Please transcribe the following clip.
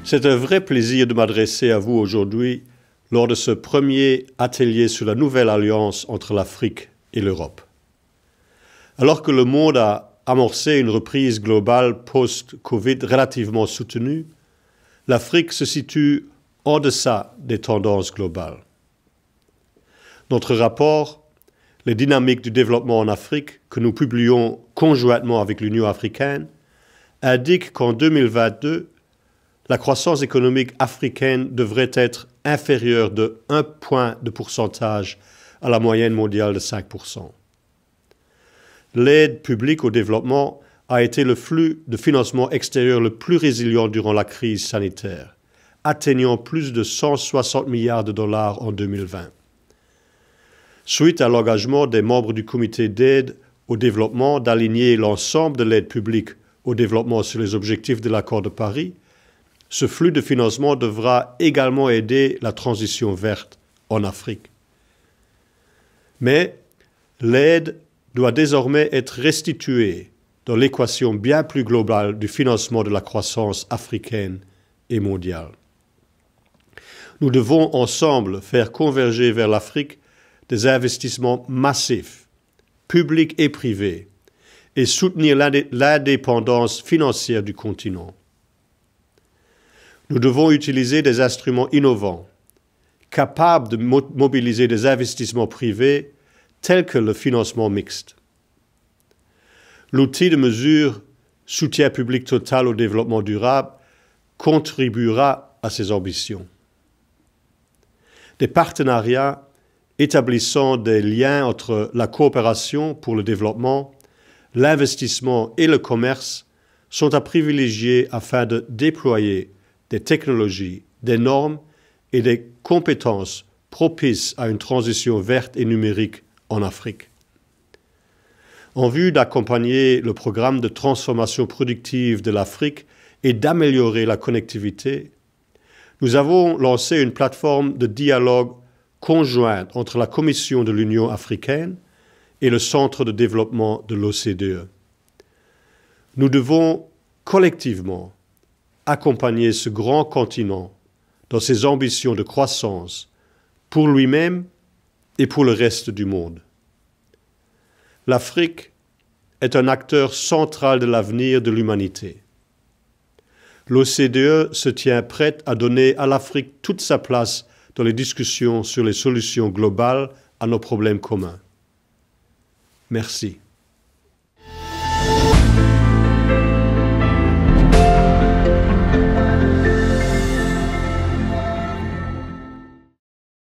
C'est un vrai plaisir de m'adresser à vous aujourd'hui lors de ce premier atelier sur la nouvelle alliance entre l'Afrique et l'Europe. Alors que le monde a amorcé une reprise globale post-Covid relativement soutenue, l'Afrique se situe en deçà des tendances globales. Notre rapport « Les dynamiques du développement en Afrique » que nous publions conjointement avec l'Union africaine indique qu'en 2022, la croissance économique africaine devrait être inférieure de 1 point de pourcentage à la moyenne mondiale de 5%. L'aide publique au développement a été le flux de financement extérieur le plus résilient durant la crise sanitaire, atteignant plus de 160 milliards de dollars en 2020. Suite à l'engagement des membres du comité d'aide au développement d'aligner l'ensemble de l'aide publique au développement sur les objectifs de l'accord de Paris, ce flux de financement devra également aider la transition verte en Afrique. Mais l'aide doit désormais être restituée dans l'équation bien plus globale du financement de la croissance africaine et mondiale. Nous devons ensemble faire converger vers l'Afrique des investissements massifs, publics et privés, et soutenir l'indépendance financière du continent. Nous devons utiliser des instruments innovants, capables de mobiliser des investissements privés tels que le financement mixte. L'outil de mesure soutien public total au développement durable contribuera à ces ambitions. Des partenariats établissant des liens entre la coopération pour le développement, l'investissement et le commerce sont à privilégier afin de déployer des technologies, des normes et des compétences propices à une transition verte et numérique en Afrique. En vue d'accompagner le programme de transformation productive de l'Afrique et d'améliorer la connectivité, nous avons lancé une plateforme de dialogue conjointe entre la Commission de l'Union africaine et le Centre de développement de l'OCDE. Nous devons collectivement accompagner ce grand continent dans ses ambitions de croissance pour lui-même et pour le reste du monde. L'Afrique est un acteur central de l'avenir de l'humanité. L'OCDE se tient prête à donner à l'Afrique toute sa place dans les discussions sur les solutions globales à nos problèmes communs. Merci.